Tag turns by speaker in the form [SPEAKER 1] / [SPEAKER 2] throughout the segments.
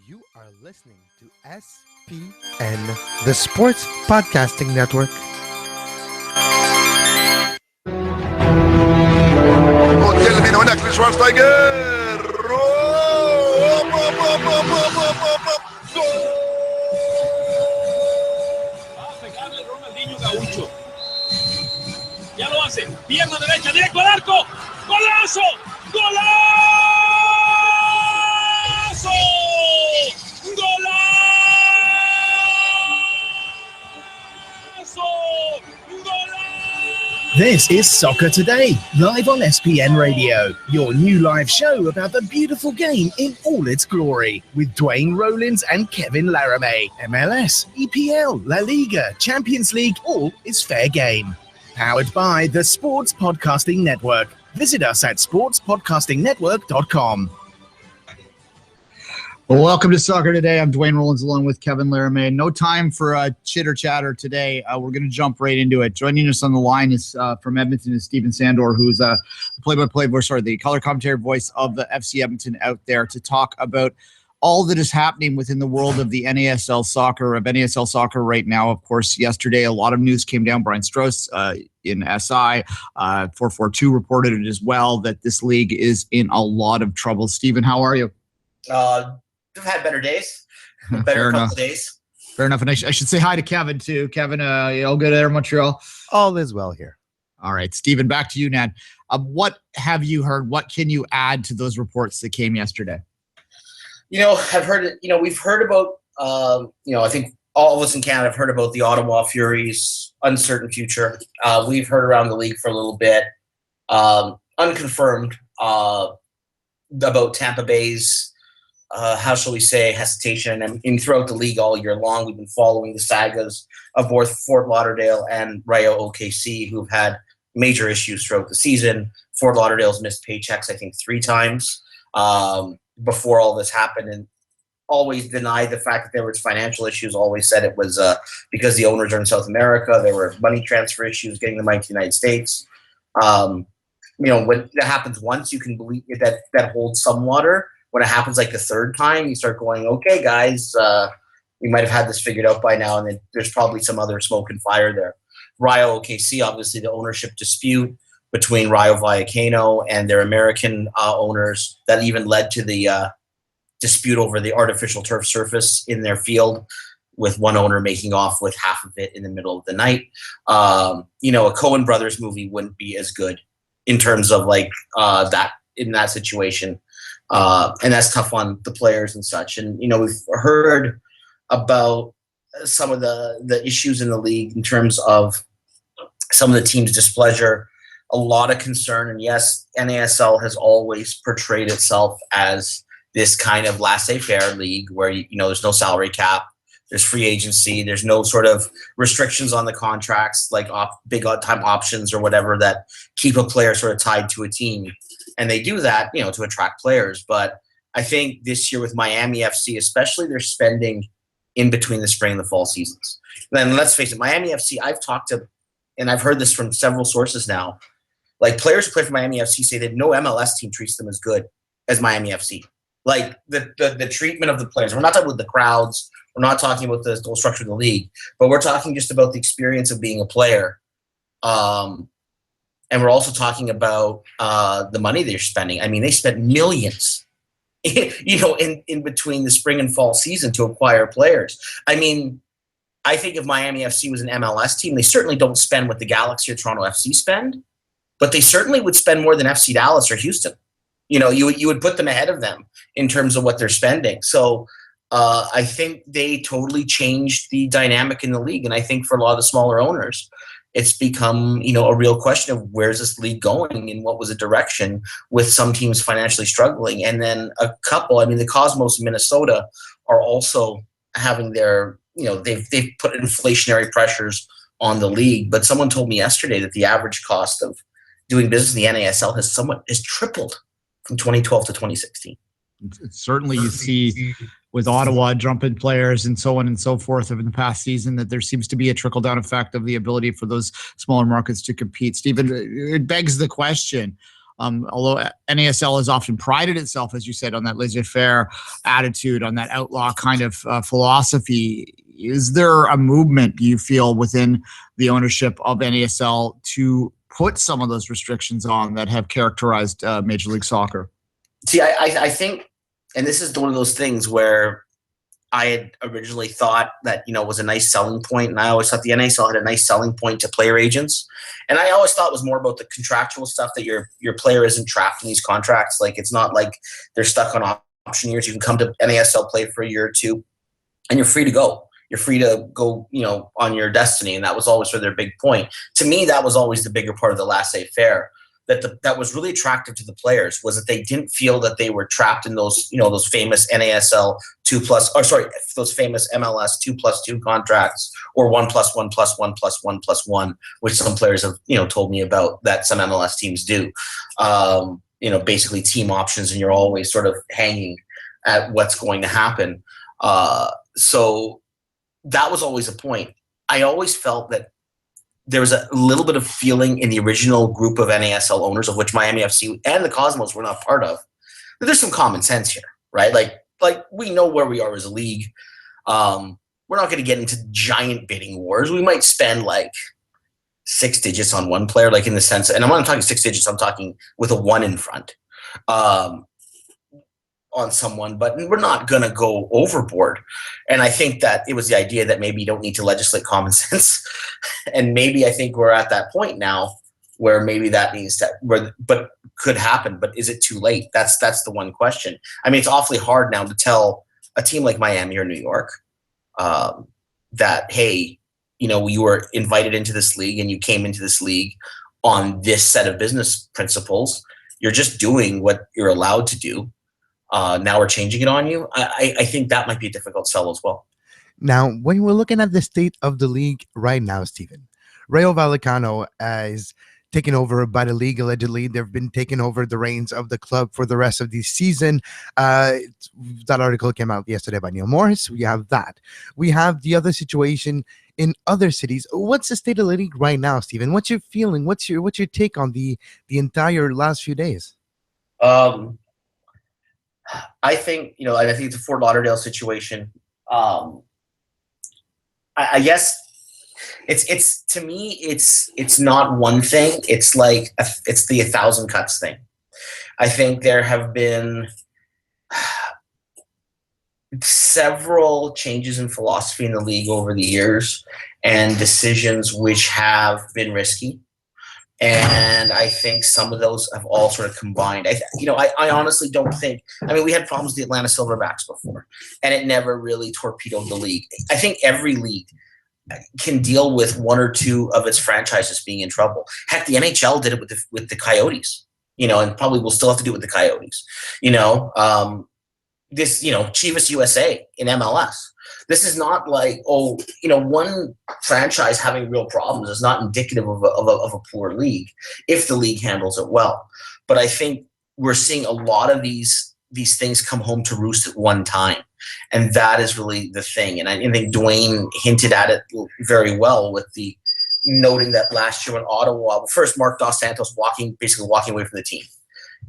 [SPEAKER 1] You are listening to SPN, the Sports Podcasting Network.
[SPEAKER 2] وتكلم من هناك لشوارزنيجر.
[SPEAKER 3] Va a pegarle Ronaldinho Gaucho. Ya lo hace. Pierna derecha, directo al arco. ¡Golazo! ¡Golazo!
[SPEAKER 4] This is Soccer Today, live on SPN Radio, your new live show about the beautiful game in all its glory, with Duane, Rollins and Kevin Laramee. MLS, EPL, La Liga, Champions League, all is fair game. Powered by the Sports Podcasting Network. Visit us at sportspodcastingnetwork.com.
[SPEAKER 5] Well, welcome to Soccer Today. I'm Duane Rollins along with Kevin Laramee. No time for chitter chatter today. We're going to jump right into it. Joining us on the line is from Edmonton is Steven Sandor, who's the color commentary voice of the FC Edmonton out there to talk about all that is happening within the world of the NASL soccer right now. Of course, yesterday a lot of news came down. Brian Strauss in SI 442 reported it as well that this league is in a lot of trouble. Steven, how are you?
[SPEAKER 6] We've had better days, better couple days.
[SPEAKER 5] Fair enough. And I should say hi to Kevin too. Kevin, you all good there in Montreal?
[SPEAKER 1] All is well here.
[SPEAKER 5] All right, Steven, back to you, Ned. What have you heard? What can you add to those reports that came yesterday?
[SPEAKER 6] I've heard it. We've heard about, I think all of us in Canada have heard about the Ottawa Furies' uncertain future. We've heard around the league for a little bit, unconfirmed, about Tampa Bay's, how shall we say, hesitation. And throughout the league all year long, we've been following the sagas of both Fort Lauderdale and Rayo OKC, who've had major issues throughout the season. Fort Lauderdale's missed paychecks, I think, 3 times before all this happened, and always denied the fact that there was financial issues, always said it was because the owners are in South America. There were money transfer issues getting the money to the United States. When that happens once, you can believe that holds some water. When it happens like the third time, you start going, okay, guys, we might have had this figured out by now, and then there's probably some other smoke and fire there. Rayo OKC, obviously the ownership dispute between Rayo Vallecano and their American owners that even led to the dispute over the artificial turf surface in their field, with one owner making off with half of it in the middle of the night. A Coen Brothers movie wouldn't be as good in terms of that in that situation. And that's tough on the players and such. And, we've heard about some of the issues in the league in terms of some of the team's displeasure, a lot of concern. And yes, NASL has always portrayed itself as this kind of laissez-faire league where, there's no salary cap, there's free agency, there's no sort of restrictions on the contracts, like big time options or whatever that keep a player sort of tied to a team. And they do that, to attract players. But I think this year with Miami FC, especially, they're spending in between the spring and the fall seasons. Then let's face it, Miami FC, I've talked to, and I've heard this from several sources now, like players who play for Miami FC say that no MLS team treats them as good as Miami FC. Like the treatment of the players. We're not talking about the crowds. We're not talking about the whole structure of the league. But we're talking just about the experience of being a player. And we're also talking about the money they're spending. I mean, they spent millions, in between the spring and fall season to acquire players. I mean, I think if Miami FC was an MLS team, they certainly don't spend what the Galaxy or Toronto FC spend, but they certainly would spend more than FC Dallas or Houston. You would put them ahead of them in terms of what they're spending. So I think they totally changed the dynamic in the league. And I think for a lot of the smaller owners, it's become, a real question of where's this league going and what was the direction, with some teams financially struggling. And then a couple, the Cosmos in Minnesota are also having their, they've put inflationary pressures on the league. But someone told me yesterday that the average cost of doing business in the NASL has tripled from 2012 to 2016.
[SPEAKER 5] Certainly you see with Ottawa jumping players and so on and so forth over the past season that there seems to be a trickle-down effect of the ability for those smaller markets to compete. Steven, it begs the question, Although NASL has often prided itself, as you said, on that laissez-faire attitude, on that outlaw kind of philosophy, is there a movement, do you feel, within the ownership of NASL to put some of those restrictions on that have characterized Major League Soccer?
[SPEAKER 6] See, I think, and this is one of those things where I had originally thought that, was a nice selling point, and I always thought the NASL had a nice selling point to player agents. And I always thought it was more about the contractual stuff, that your player isn't trapped in these contracts. Like, it's not like they're stuck on option years. You can come to NASL, play for a year or two, and you're free to go. You're free to go, on your destiny. And that was always sort of their big point. To me, that was always the bigger part of the laissez-faire. That was really attractive to the players, was that they didn't feel that they were trapped in those, those famous NASL those famous MLS 2+2 contracts, or 1+1+1+1+1, which some players have, told me about, that some MLS teams do. Basically team options, and you're always sort of hanging at what's going to happen. So that was always a point. I always felt that there was a little bit of feeling in the original group of NASL owners, of which Miami FC and the Cosmos were not part of, that there's some common sense here, right? Like we know where we are as a league. We're not going to get into giant bidding wars. We might spend like 6 digits on one player, like in the sense, and I'm not talking 6 digits, I'm talking with a 1 in front on someone, but we're not going to go overboard. And I think that it was the idea that maybe you don't need to legislate common sense. And maybe I think we're at that point now where maybe that needs to, but could happen. But is it too late? That's the one question. I mean, it's awfully hard now to tell a team like Miami or New York that, hey, you were invited into this league and you came into this league on this set of business principles. You're just doing what you're allowed to do. Now we're changing it on you. I think that might be a difficult sell as well.
[SPEAKER 1] Now, when we're looking at the state of the league right now, Stephen, Rayo Vallecano is taken over by the league. Allegedly, they've been taking over the reins of the club for the rest of the season. That article came out yesterday by Neil Morris. We have that. We have the other situation in other cities. What's the state of the league right now, Stephen? What's your feeling? What's your take on the entire last few days?
[SPEAKER 6] I think, I think the Fort Lauderdale situation, I guess it's to me, it's not one thing. It's like, it's the 1,000 cuts thing. I think there have been several changes in philosophy in the league over the years, and decisions which have been risky. And I think some of those have all sort of combined. I honestly don't think, we had problems with the Atlanta Silverbacks before, and it never really torpedoed the league. I think every league can deal with one or two of its franchises being in trouble. Heck, the NHL did it with the Coyotes, and probably will still have to do it with the Coyotes. Chivas USA in MLS. This is not like, one franchise having real problems is not indicative of a poor league if the league handles it well. But I think we're seeing a lot of these things come home to roost at one time. And that is really the thing. And I think Duane hinted at it very well with the noting that last year when Ottawa, first Mark Dos Santos basically walking away from the team,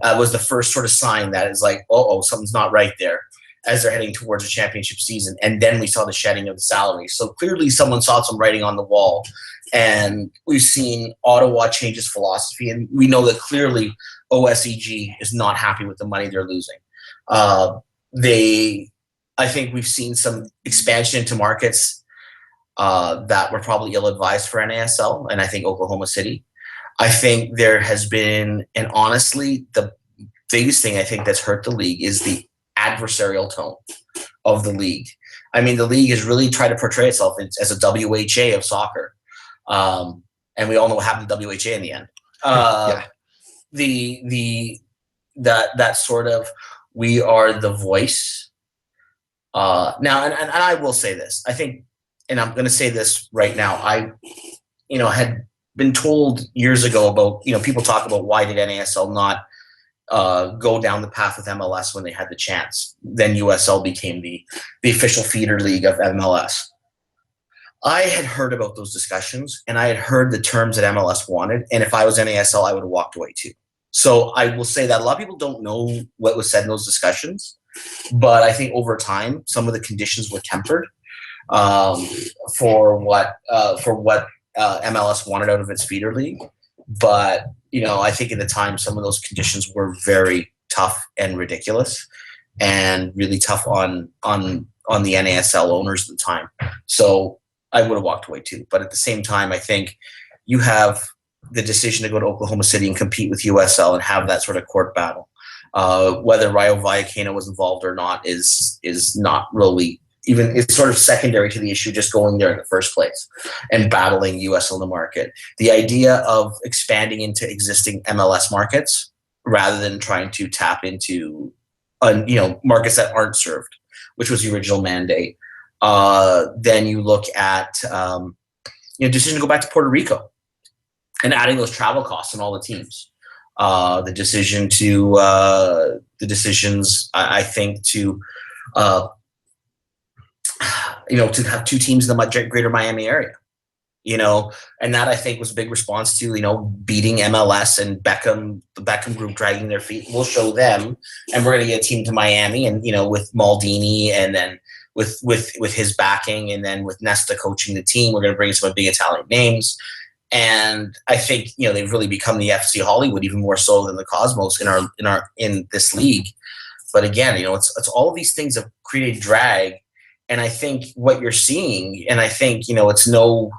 [SPEAKER 6] was the first sort of sign that is like, something's not right there, as they're heading towards a championship season. And then we saw the shedding of the salary. So clearly someone saw some writing on the wall, and we've seen Ottawa change its philosophy. And we know that clearly OSEG is not happy with the money they're losing. I think we've seen some expansion into markets that were probably ill-advised for NASL, and I think Oklahoma City. I think there has been, and honestly, the biggest thing I think that's hurt the league is the adversarial tone of the league. The league has really tried to portray itself as a WHA of soccer. And we all know what happened to WHA in the end. That sort of, we are the voice. Now, and I will say this, I think, and I'm going to say this right now, I, had been told years ago about, people talk about why did NASL not go down the path with MLS when they had the chance. Then USL became the official feeder league of MLS. I had heard about those discussions, and I had heard the terms that MLS wanted. And if I was NASL, I would have walked away too. So I will say that a lot of people don't know what was said in those discussions, but I think over time some of the conditions were tempered for what MLS wanted out of its feeder league. But I think at the time some of those conditions were very tough and ridiculous, and really tough on the NASL owners at the time. So I would have walked away too. But at the same time, I think you have the decision to go to Oklahoma City and compete with USL and have that sort of court battle. Whether Rayo Vallecano was involved or not is not really even, it's sort of secondary to the issue just going there in the first place and battling USL in the market. The idea of expanding into existing MLS markets rather than trying to tap into markets that aren't served, which was the original mandate. Then you look at decision to go back to Puerto Rico and adding those travel costs on all the teams. The decisions I think to to have two teams in the greater Miami area, and that I think was a big response to, beating MLS and the Beckham group dragging their feet. We'll show them, and we're going to get a team to Miami, and, with Maldini, and then with his backing, and then with Nesta coaching the team, we're going to bring in some big Italian names. And I think, they've really become the FC Hollywood, even more so than the Cosmos in this league. But again, it's all of these things have created drag. And I think what you're seeing, and I think, it's no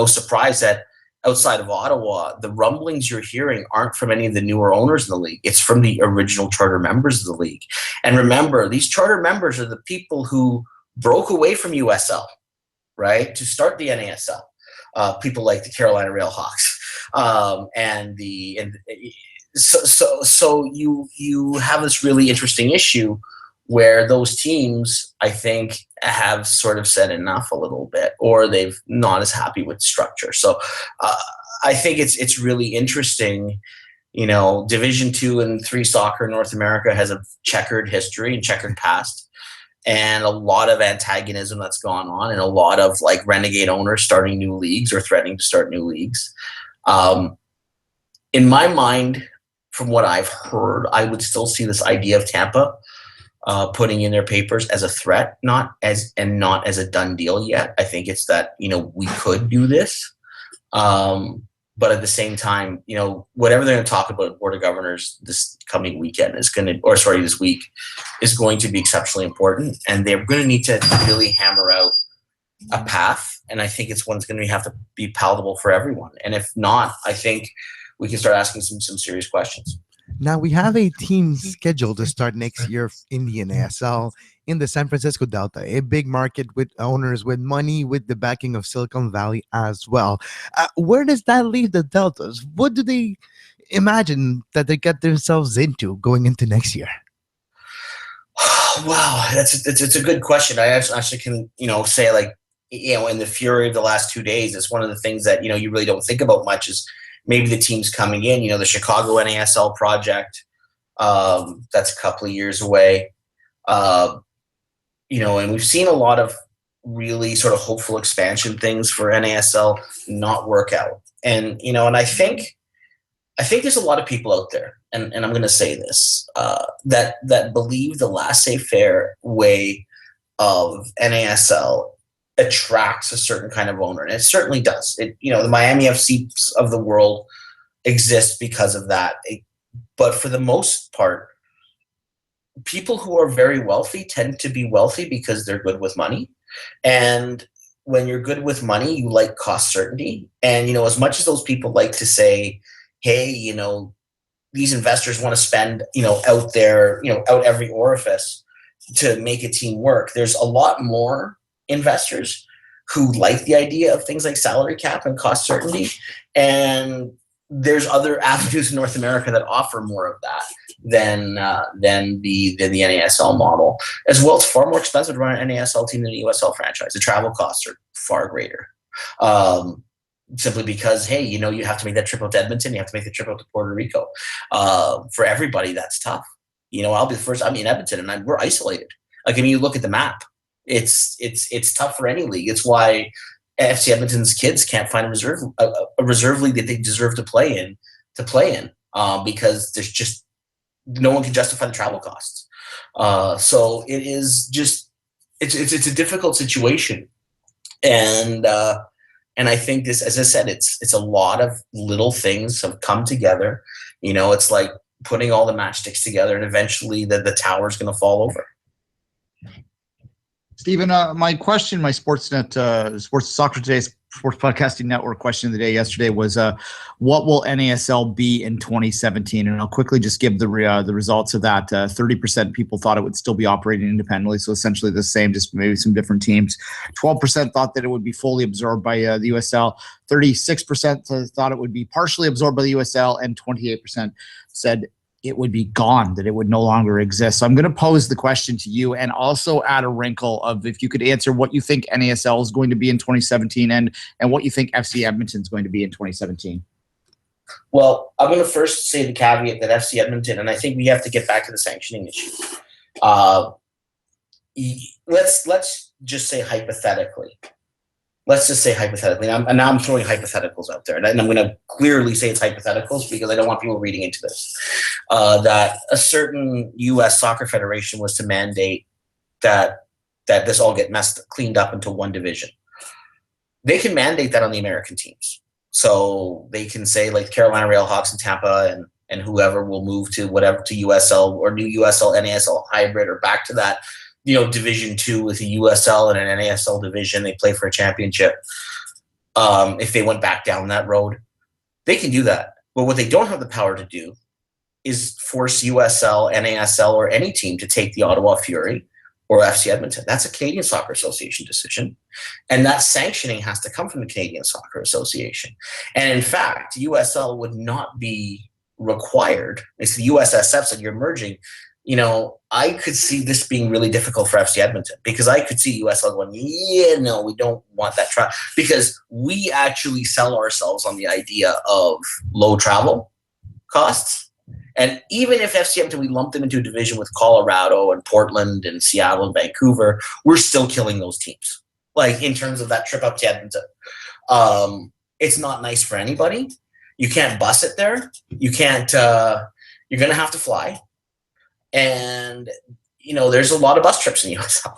[SPEAKER 6] surprise that outside of Ottawa, the rumblings you're hearing aren't from any of the newer owners in the league. It's from the original charter members of the league. And remember, these charter members are the people who broke away from USL, right, to start the NASL. People like the Carolina Railhawks, so you have this really interesting issue where those teams, I think, have sort of said enough a little bit, or they've not as happy with structure. So I think it's really interesting. Division 2 and 3 soccer in North America has a checkered history and checkered past, and a lot of antagonism that's gone on, and a lot of renegade owners starting new leagues or threatening to start new leagues. In my mind, from what I've heard, I would still see this idea of Tampa putting in their papers as a threat, not as a done deal yet. I think it's that, we could do this. But at the same time, whatever they're going to talk about Board of Governors this coming weekend this week is going to be exceptionally important. And they're going to need to really hammer out a path. And I think it's one that's going to have to be palatable for everyone. And if not, I think we can start asking some serious questions.
[SPEAKER 1] Now, we have a team scheduled to start next year in the NASL in the San Francisco Delta, a big market with owners with money, with the backing of Silicon Valley as well. Where does that leave the Deltas? What do they imagine that they get themselves into going into next year?
[SPEAKER 6] Wow, it's a good question. I actually can, say in the fury of the last 2 days, it's one of the things that, you really don't think about much is maybe the teams coming in, the Chicago NASL project, that's a couple of years away. And we've seen a lot of really sort of hopeful expansion things for NASL not work out. And, and I think there's a lot of people out there, and I'm going to say this, that believe the laissez-faire way of NASL attracts a certain kind of owner. And it certainly does. The Miami FCs of the world exist because of that. But for the most part, people who are very wealthy tend to be wealthy because they're good with money. And when you're good with money, you like cost certainty. And, as much as those people like to say, hey, these investors want to spend, out there, out every orifice to make a team work, there's a lot more investors who like the idea of things like salary cap and cost certainty. And there's other avenues in North America that offer more of that than the NASL model. As well, it's far more expensive to run an NASL team than a USL franchise. The travel costs are far greater. Simply because, hey, you have to make that trip out to Edmonton, you have to make the trip out to Puerto Rico. For everybody, that's tough. I'll be the first. I'm in Edmonton, and we're isolated. You look at the map. It's tough for any league. It's why FC Edmonton's kids can't find a reserve league that they deserve to play in. because there's just no one can justify the travel costs. So it is just it's a difficult situation, and I think this, as I said, it's a lot of little things have come together. It's like putting all the matchsticks together, and eventually the tower's going to fall over.
[SPEAKER 5] Stephen, my question, my Sportsnet, Sports Soccer Today's Sports Podcasting Network question of the day yesterday was, what will NASL be in 2017? And I'll quickly just give the results of that. 30% people thought it would still be operating independently, so essentially the same, just maybe some different teams. 12% thought that it would be fully absorbed by the USL. 36% thought it would be partially absorbed by the USL, and 28% said it would be gone, that it would no longer exist. So I'm going to pose the question to you, and also add a wrinkle of if you could answer what you think NASL is going to be in 2017 and what you think FC Edmonton is going to be in 2017.
[SPEAKER 6] Well, I'm going to first say the caveat that FC Edmonton, and I think we have to get back to the sanctioning issue. Let's just say hypothetically. And now I'm throwing hypotheticals out there, and I'm going to clearly say it's hypotheticals because I don't want people reading into this. That a certain U.S. Soccer Federation was to mandate that this all get cleaned up into one division. They can mandate that on the American teams. So they can say, like, Carolina Railhawks and Tampa and whoever will move to USL or new USL, NASL hybrid, or back to that, Division 2 with a USL and an NASL division. They play for a championship. If they went back down that road, they can do that. But what they don't have the power to do is force USL, NASL, or any team to take the Ottawa Fury or FC Edmonton. That's a Canadian Soccer Association decision. And that sanctioning has to come from the Canadian Soccer Association. And in fact, USL would not be required. It's the USSF said you're merging. I could see this being really difficult for FC Edmonton, because I could see USL going, no, we don't want that travel, because we actually sell ourselves on the idea of low travel costs. And even if FC Edmonton, we lump them into a division with Colorado and Portland and Seattle and Vancouver, we're still killing those teams. Like, in terms of that trip up to Edmonton. It's not nice for anybody. You can't bus it there. You can't, you're going to have to fly. And, there's a lot of bus trips in the USL.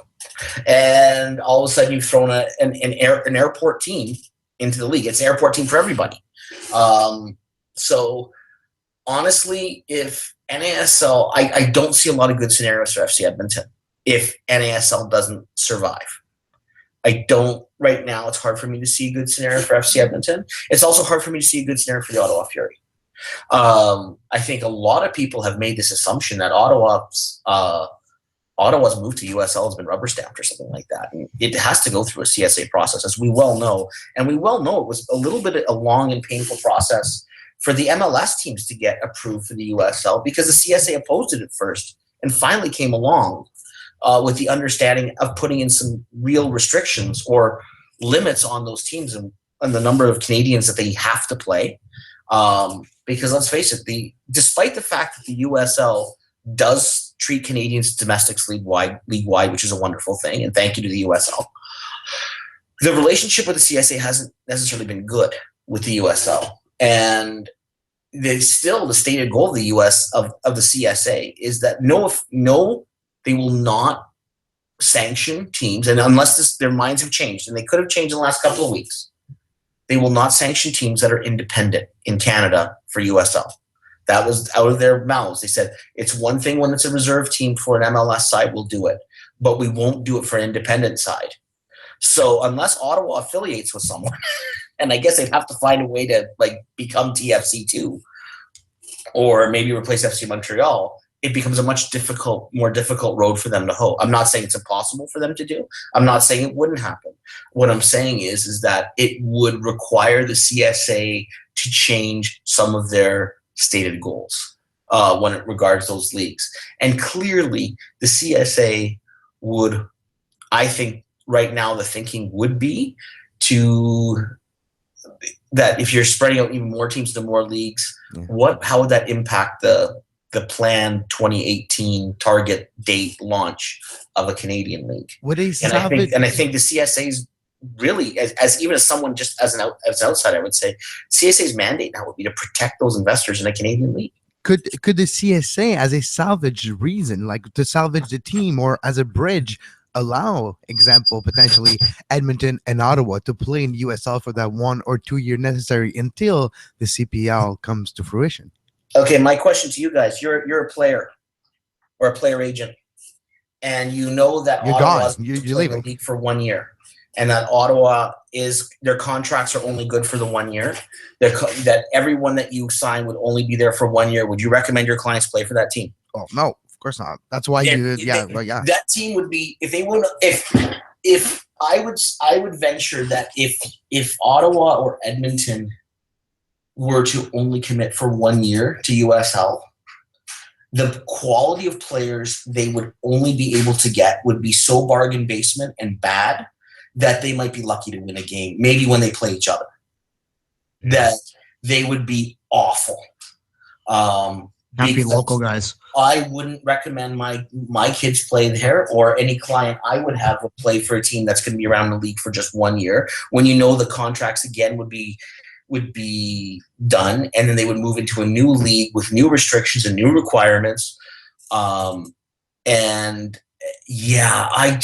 [SPEAKER 6] And all of a sudden you've thrown an airport team into the league. It's an airport team for everybody. So honestly, if NASL, I don't see a lot of good scenarios for FC Edmonton if NASL doesn't survive. I don't right now. It's hard for me to see a good scenario for FC Edmonton. It's also hard for me to see a good scenario for the Ottawa Fury. I think a lot of people have made this assumption that Ottawa's move to USL has been rubber stamped or something like that. And it has to go through a CSA process, as we well know. And we well know it was a little bit a long and painful process for the MLS teams to get approved for the USL, because the CSA opposed it at first and finally came along with the understanding of putting in some real restrictions or limits on those teams and the number of Canadians that they have to play. Because let's face it, despite the fact that the USL does treat Canadians domestics league-wide, which is a wonderful thing, and thank you to the USL, the relationship with the CSA hasn't necessarily been good with the USL. And the stated goal of the of the CSA is that they will not sanction teams, and unless their minds have changed, and they could have changed in the last couple of weeks, they will not sanction teams that are independent in Canada for USL. That was out of their mouths. They said, it's one thing when it's a reserve team for an MLS side, we'll do it, but we won't do it for an independent side. So unless Ottawa affiliates with someone, and I guess they'd have to find a way to become TFC2 or maybe replace FC Montreal, it becomes a much more difficult road for them to hoe. I'm not saying it's impossible for them to do. I'm not saying it wouldn't happen. What I'm saying is that it would require the CSA to change some of their stated goals when it regards those leagues. And clearly the CSA would, I think right now the thinking would be that if you're spreading out even more teams to more leagues, how would that impact the planned 2018 target date launch of a Canadian league?
[SPEAKER 1] I think
[SPEAKER 6] the CSA's really, as even as someone just as an outsider, I would say CSA's mandate now would be to protect those investors in a Canadian league.
[SPEAKER 1] Could the CSA, as a salvage reason, like to salvage the team or as a bridge, allow, example, potentially Edmonton and Ottawa to play in USL for that 1 or 2 year necessary until the CPL comes to fruition?
[SPEAKER 6] Okay, my question to you guys: you're a player or a player agent, and you know that
[SPEAKER 1] You're
[SPEAKER 6] Ottawa's
[SPEAKER 1] gone. You're
[SPEAKER 6] playing the
[SPEAKER 1] leaving.
[SPEAKER 6] league for 1 year, and that Ottawa their contracts are only good for the 1 year. That everyone that you sign would only be there for 1 year. Would you recommend your clients play for that team?
[SPEAKER 1] Oh no, of course not. That's why
[SPEAKER 6] That team would be if I would venture that if Ottawa or Edmonton were to only commit for 1 year to USL, the quality of players they would only be able to get would be so bargain basement and bad that they might be lucky to win a game, maybe when they play each other. That they would be awful.
[SPEAKER 5] Have to be local guys.
[SPEAKER 6] I wouldn't recommend my kids play there, or any client I would have would play for a team that's going to be around the league for just 1 year, when you know the contracts again would be done, and then they would move into a new league with new restrictions and new requirements. And yeah, I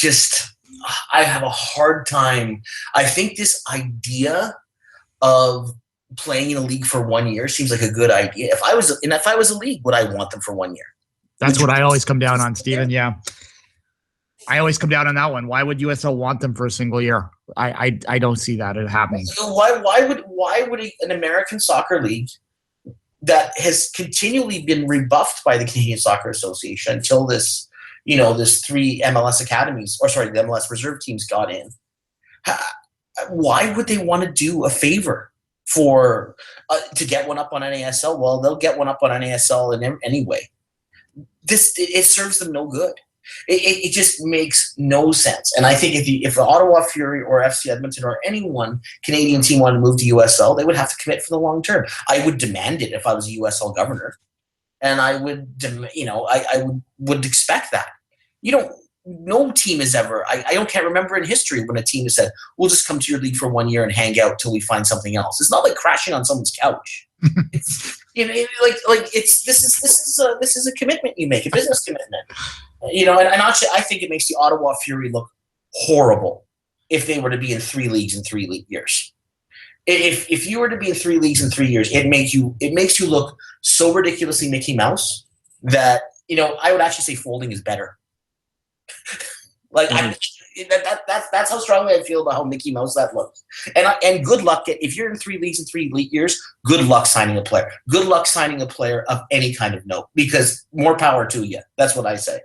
[SPEAKER 6] have a hard time. I think this idea of playing in a league for 1 year seems like a good idea. If I was a league, would I want them for 1 year?
[SPEAKER 5] That's what I always come down on, Steven. Yeah. I always come down on that one. Why would USL want them for a single year? I don't see that happening.
[SPEAKER 6] So why would an American soccer league that has continually been rebuffed by the Canadian Soccer Association until this 3 MLS academies, or sorry, the MLS reserve teams got in, why would they want to do a favor for to get one up on NASL? Well, they'll get one up on NASL anyway. It serves them no good. It just makes no sense. And I think if the Ottawa Fury or FC Edmonton or any one Canadian team wanted to move to USL, they would have to commit for the long term. I would demand it if I was a USL governor, and I would, I would expect that. No team has ever. I can't remember in history when a team has said, "We'll just come to your league for 1 year and hang out till we find something else." It's not like crashing on someone's couch. This is a commitment you make, a business commitment. And actually, I think it makes the Ottawa Fury look horrible if they were to be in 3 leagues in 3 years. If you were to be in 3 leagues in 3 years, it makes you look so ridiculously Mickey Mouse that I would actually say folding is better. That's how strongly I feel about how Mickey Mouse that looks. And good luck if you're in 3 leagues in 3 years. Good luck signing a player. Good luck signing a player of any kind of note, because more power to you. That's what I say.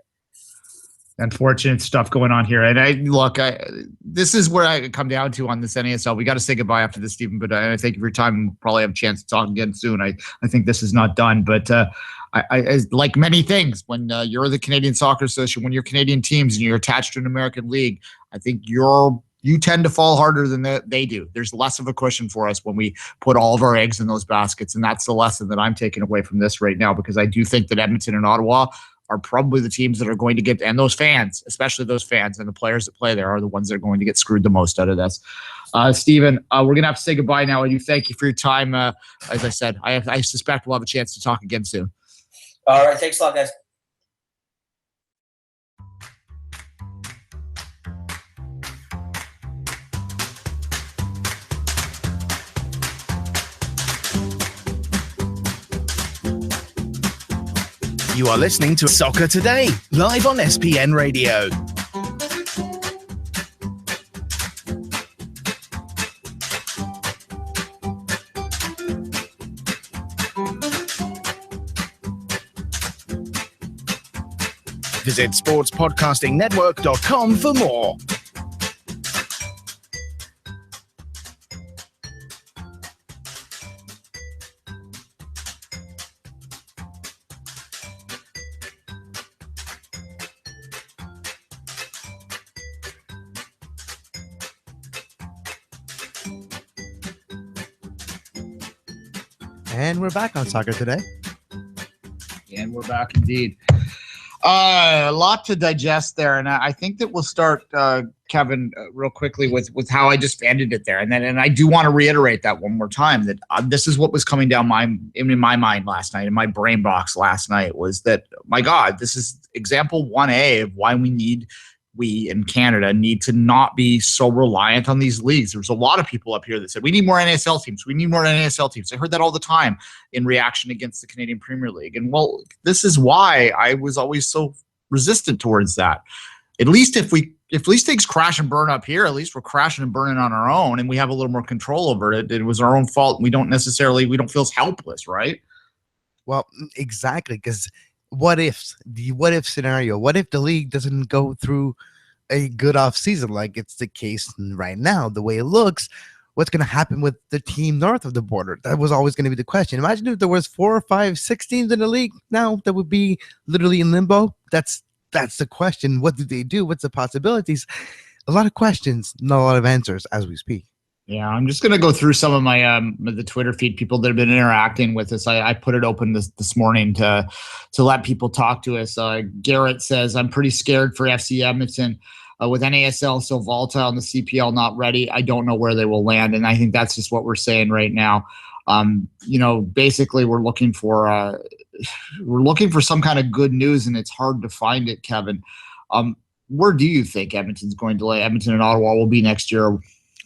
[SPEAKER 5] Unfortunate stuff going on here. And this is where I come down to on this NASL. We got to say goodbye after this, Stephen, but I thank you for your time. We'll probably have a chance to talk again soon. I think this is not done, but I like many things, when you're the Canadian Soccer Association, when you're Canadian teams and you're attached to an American league, I think you tend to fall harder than they do. There's less of a cushion for us when we put all of our eggs in those baskets. And that's the lesson that I'm taking away from this right now, because I do think that Edmonton and Ottawa are probably the teams that are going to get, and those fans, especially those fans and the players that play there, are the ones that are going to get screwed the most out of this. Stephen, we're going to have to say goodbye now. I do thank you for your time. As I said, I suspect we'll have a chance to talk again soon.
[SPEAKER 6] All right. Thanks a lot, guys.
[SPEAKER 4] You are listening to Soccer Today, live on SPN Radio. Visit sportspodcastingnetwork.com for more.
[SPEAKER 1] And we're back on Soccer Today.
[SPEAKER 5] And we're back indeed. A lot to digest there, and I think that we'll start, Kevin, real quickly with how I just ended it there, and I do want to reiterate that one more time, that this is what was coming down in my mind last night, in my brain box last night, was that, my God, this is example 1A of why we in Canada need to not be so reliant on these leagues. There's a lot of people up here that said, we need more NASL teams. We need more NASL teams. I heard that all the time in reaction against the Canadian Premier League. And well, this is why I was always so resistant towards that. At least if things crash and burn up here, at least we're crashing and burning on our own and we have a little more control over it. It was our own fault. We don't feel as helpless, right?
[SPEAKER 1] Well, exactly, because the what if scenario, what if the league doesn't go through a good off season like it's the case right now, the way it looks? What's going to happen with the team north of the border? That was always going to be the question. Imagine if there was 4, 5, 6 teams in the league now that would be literally in limbo. That's the question. What do they do? What's the possibilities? A lot of questions, not a lot of answers as we speak.
[SPEAKER 5] Yeah, I'm just going to go through some of my the Twitter feed, people that have been interacting with us. I put it open this morning to let people talk to us. Garrett says, I'm pretty scared for FC Edmonton. With NASL so volatile and the CPL not ready, I don't know where they will land. And I think that's just what we're saying right now. Basically we're looking for some kind of good news, and it's hard to find it, Kevin. Where do you think Edmonton's going to lay? Edmonton and Ottawa will be next year.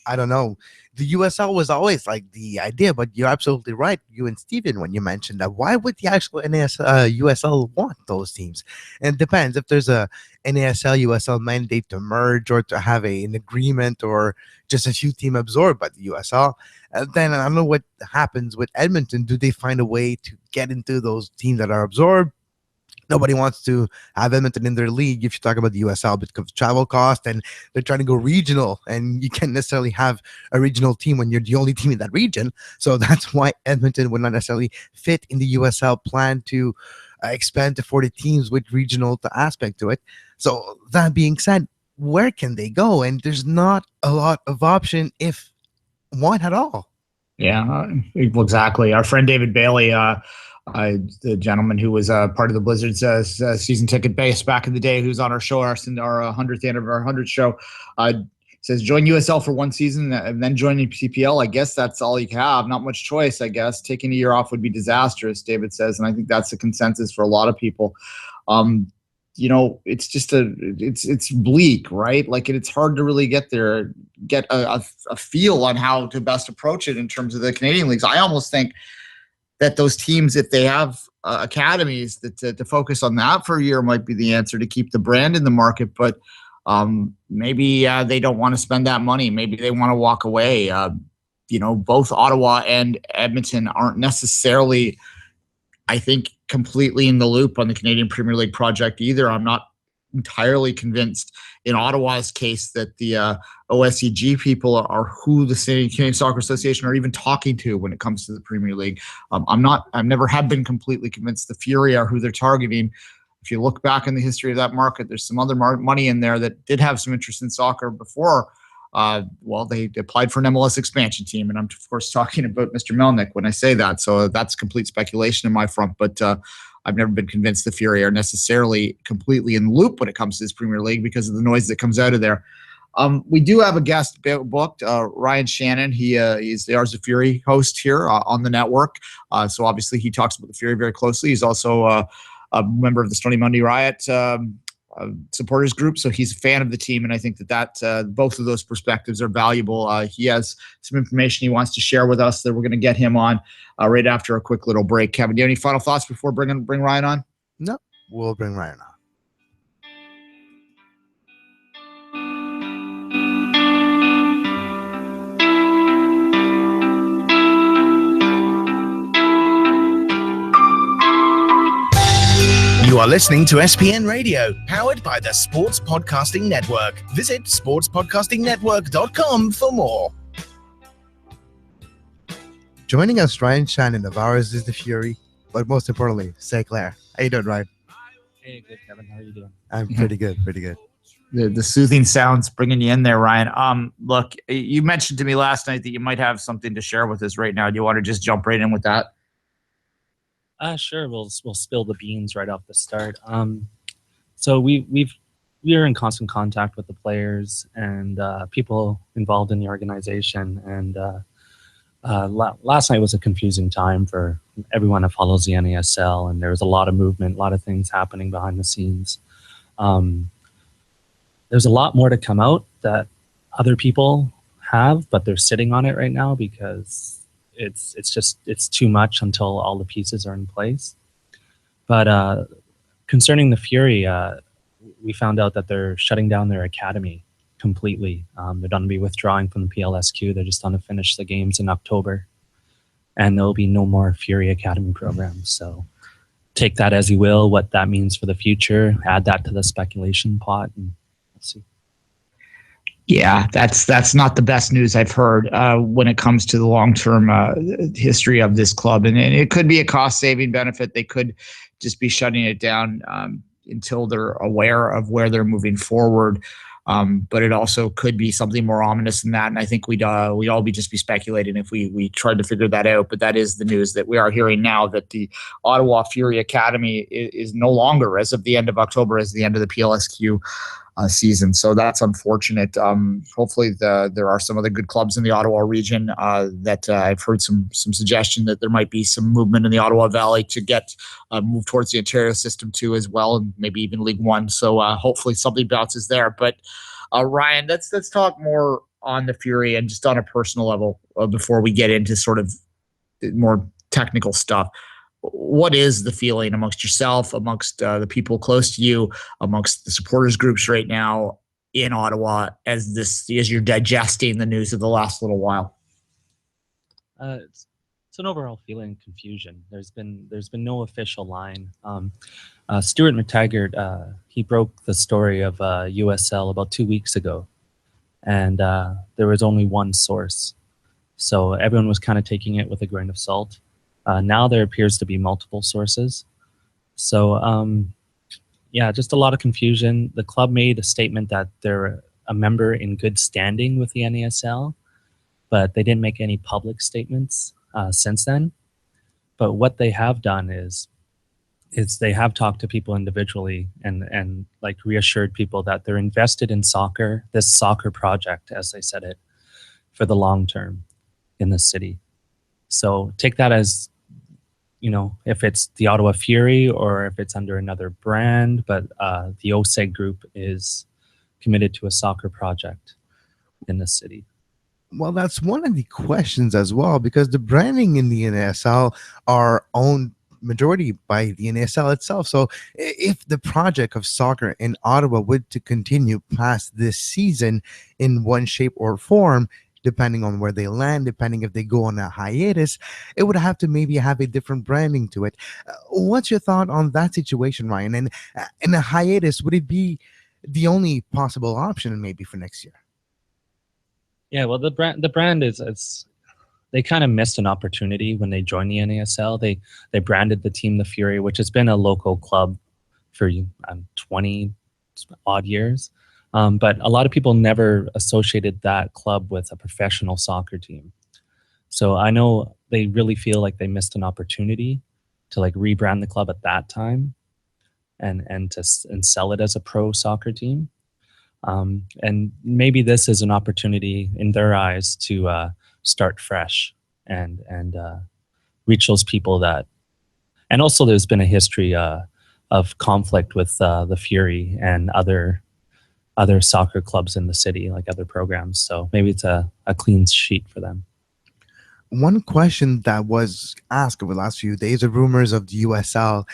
[SPEAKER 1] I don't know. The USL was always like the idea, but you're absolutely right, you and Steven, when you mentioned that. Why would the actual USL want those teams? And it depends if there's a NASL USL mandate to merge or to have an agreement or just a few teams absorbed by the USL. Then I don't know what happens with Edmonton. Do they find a way to get into those teams that are absorbed? Nobody wants to have Edmonton in their league if you talk about the USL because of travel cost, and they're trying to go regional, and you can't necessarily have a regional team when you're the only team in that region. So that's why Edmonton would not necessarily fit in the USL plan to expand to 40 teams with regional aspect to it. So that being said, where can they go? And there's not a lot of option, if one at all.
[SPEAKER 5] Yeah, exactly. Our friend David Bailey, the gentleman who was part of the Blizzard's season ticket base back in the day, who's on our show, our 100th show, says join USL for one season and then join the CPL. I guess that's all you have. Not much choice, I guess. Taking a year off would be disastrous, David says, and I think that's the consensus for a lot of people. It's just it's bleak, right? Like it's hard to really get a feel on how to best approach it in terms of the Canadian leagues. I almost think that those teams, if they have academies, that to focus on that for a year might be the answer to keep the brand in the market. But maybe they don't want to spend that money. Maybe they want to walk away. Both Ottawa and Edmonton aren't necessarily, I think, completely in the loop on the Canadian Premier League project either. I'm not entirely convinced in Ottawa's case that the OSCG people are who the Canadian Soccer Association are even talking to when it comes to the Premier League. I've never have been completely convinced the Fury are who they're targeting. If you look back in the history of that market, there's some other money in there that did have some interest in soccer before. They applied for an MLS expansion team, and I'm of course talking about Mr. Melnick when I say that. So that's complete speculation in my front, but I've never been convinced the Fury are necessarily completely in the loop when it comes to this Premier League because of the noise that comes out of there. We do have a guest booked, Ryan Shannon. He's the Ours of Fury host here on the network. So obviously he talks about the Fury very closely. He's also a member of the Stony Monday Riot supporters group. So he's a fan of the team. And I think that both of those perspectives are valuable. He has some information he wants to share with us that we're going to get him on right after a quick little break. Kevin, do you have any final thoughts before bring Ryan on?
[SPEAKER 1] No, we'll bring Ryan on.
[SPEAKER 4] You are listening to SPN Radio, powered by the Sports Podcasting Network. Visit sportspodcastingnetwork.com for more.
[SPEAKER 1] Joining us, Ryan Shannon of Ours is the Fury, but most importantly, St. Clair. How you doing, Ryan?
[SPEAKER 7] Hey, good, Kevin. How are you doing?
[SPEAKER 1] I'm pretty good, pretty good.
[SPEAKER 5] The soothing sounds bringing you in there, Ryan. Look, you mentioned to me last night that you might have something to share with us right now. Do you want to just jump right in with that?
[SPEAKER 7] Sure. We'll spill the beans right off the start. So we are in constant contact with the players and people involved in the organization. And last night was a confusing time for everyone that follows the NASL, and there was a lot of movement, a lot of things happening behind the scenes. There's a lot more to come out that other people have, but they're sitting on it right now because it's too much until all the pieces are in place. But concerning the Fury, we found out that they're shutting down their academy completely. They're going to be withdrawing from the PLSQ. They're just going to finish the games in October, and there'll be no more Fury Academy programs. So take that as you will, what that means for the future. Add that to the speculation pot, and we'll see.
[SPEAKER 5] Yeah, that's not the best news I've heard when it comes to the long-term history of this club. And it could be a cost-saving benefit. They could just be shutting it down until they're aware of where they're moving forward. But it also could be something more ominous than that. And I think we'd all be speculating if we tried to figure that out. But that is the news that we are hearing now, that the Ottawa Fury Academy is no longer, as of the end of October, as the end of the PLSQ season. So that's unfortunate. Hopefully there are some other good clubs in the Ottawa region that I've heard some suggestion that there might be some movement in the Ottawa Valley to get moved towards the Ontario system too as well, and maybe even League One. So hopefully something bounces there. But Ryan, let's talk more on the Fury and just on a personal level before we get into sort of more technical stuff. What is the feeling amongst yourself, amongst the people close to you, amongst the supporters groups right now in Ottawa as you're digesting the news of the last little while?
[SPEAKER 7] It's an overall feeling of confusion. There's been no official line. Stuart McTaggart, he broke the story of USL about 2 weeks ago, and there was only one source, so everyone was kind of taking it with a grain of salt. Now there appears to be multiple sources. So, just a lot of confusion. The club made a statement that they're a member in good standing with the NASL, but they didn't make any public statements since then. But what they have done is they have talked to people individually and like reassured people that they're invested in soccer, this soccer project, as they said it, for the long term in the city. So take that as, if it's the Ottawa Fury or if it's under another brand, but the OSEG group is committed to a soccer project in the city.
[SPEAKER 1] Well, that's one of the questions as well, because the branding in the NASL are owned majority by the NASL itself. So if the project of soccer in Ottawa would to continue past this season in one shape or form, depending on where they land, depending if they go on a hiatus, it would have to maybe have a different branding to it. What's your thought on that situation, Ryan? And in a hiatus, would it be the only possible option maybe for next year?
[SPEAKER 7] Yeah, well, the brand is they kind of missed an opportunity when they joined the NASL. They branded the team the Fury, which has been a local club for 20 odd years. But a lot of people never associated that club with a professional soccer team. So I know they really feel like they missed an opportunity to like rebrand the club at that time and sell it as a pro soccer team. And maybe this is an opportunity in their eyes to start fresh and reach those people that. And also, there's been a history of conflict with the Fury and other soccer clubs in the city, like other programs. So maybe it's a clean sheet for them.
[SPEAKER 1] One question that was asked over the last few days of rumors of the USL.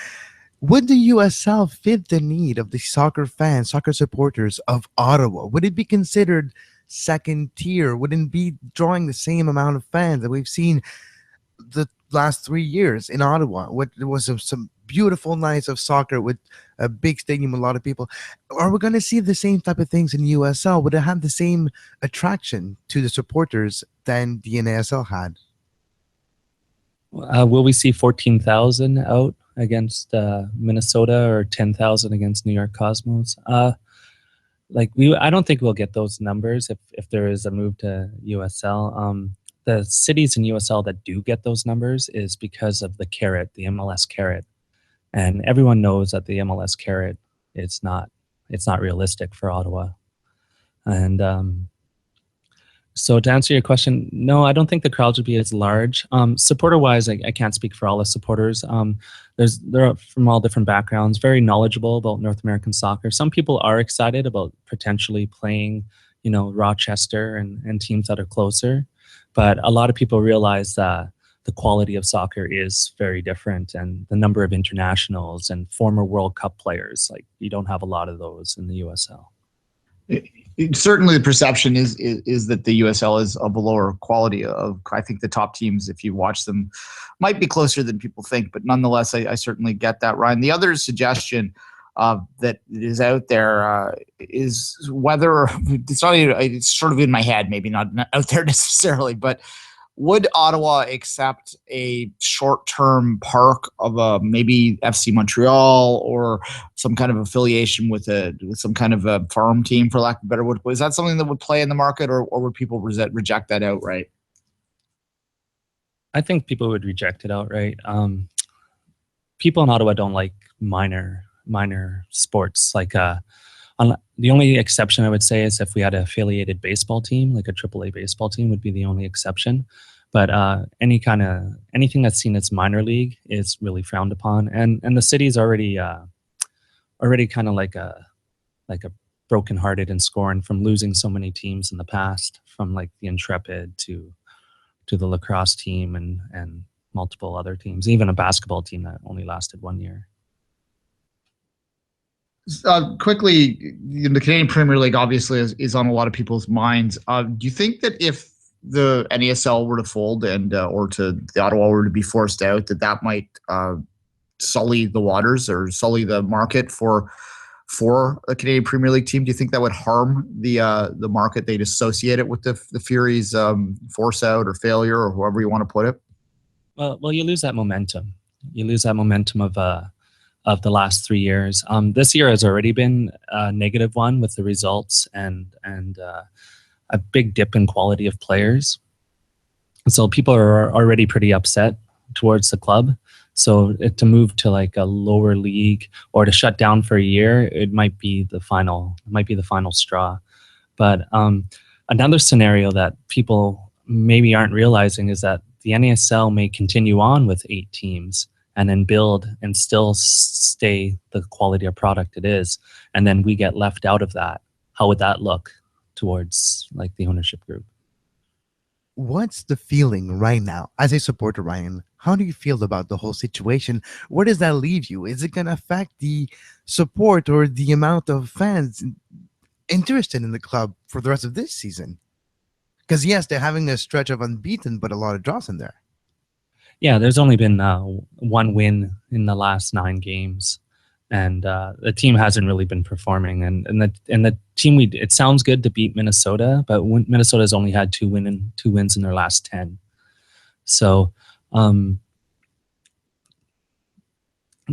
[SPEAKER 1] Would the USL fit the need of the soccer fans, soccer supporters of Ottawa? Would it be considered second tier? Wouldn't it be drawing the same amount of fans that we've seen the last 3 years in Ottawa? There was some beautiful nights of soccer with a big stadium, a lot of people. Are we going to see the same type of things in USL? Would it have the same attraction to the supporters than the NASL had?
[SPEAKER 7] Will we see 14,000 out against Minnesota or 10,000 against New York Cosmos? I don't think we'll get those numbers if there is a move to USL. The cities in USL that do get those numbers is because of the carrot, the MLS carrot. And everyone knows that the MLS carrot it's not realistic for Ottawa. And so to answer your question, no, I don't think the crowds would be as large. Supporter-wise, I can't speak for all the supporters. They're from all different backgrounds, very knowledgeable about North American soccer. Some people are excited about potentially playing, Rochester and teams that are closer. But a lot of people realize that the quality of soccer is very different, and the number of internationals and former World Cup players, like you don't have a lot of those in the USL.
[SPEAKER 5] Certainly the perception is that the USL is of a lower quality of, I think the top teams, if you watch them, might be closer than people think, but nonetheless, I certainly get that, Ryan. The other suggestion that is out there is whether it's sort of in my head, maybe not out there necessarily, but would Ottawa accept a short-term park of maybe FC Montreal or some kind of affiliation with some kind of a farm team, for lack of a better word? Is that something that would play in the market, or would people reject that outright?
[SPEAKER 7] I think people would reject it outright. People in Ottawa don't like minor sports. Like the only exception I would say is if we had an affiliated baseball team, like a AAA baseball team would be the only exception. But anything that's seen as minor league is really frowned upon. And the city's already kind of like a brokenhearted and scorned from losing so many teams in the past, from like the Intrepid to the lacrosse team and multiple other teams, even a basketball team that only lasted 1 year.
[SPEAKER 5] Quickly, the Canadian Premier League obviously is on a lot of people's minds. Do you think that if the NASL were to fold or to the Ottawa were to be forced out, that might sully the waters or sully the market for a Canadian Premier League team? Do you think that would harm the market? They'd associate it with the Furies' force out or failure, or however you want to put it?
[SPEAKER 7] Well, you lose that momentum. You lose that momentum of the last 3 years. This year has already been a negative one with the results and a big dip in quality of players. So people are already pretty upset towards the club. So to move to like a lower league or to shut down for a year, it might be the final straw. But another scenario that people maybe aren't realizing is that the NASL may continue on with 8 teams and then build and still stay the quality of product it is. And then we get left out of that. How would that look towards like the ownership group?
[SPEAKER 1] What's the feeling right now as a supporter, Ryan? How do you feel about the whole situation? Where does that leave you? Is it going to affect the support or the amount of fans interested in the club for the rest of this season? Because yes, they're having a stretch of unbeaten, but a lot of draws in there.
[SPEAKER 7] Yeah, there's only been one win in the last 9 games, and the team hasn't really been performing. And the team, it sounds good to beat Minnesota, but Minnesota's only had 2 wins in their last 10. So the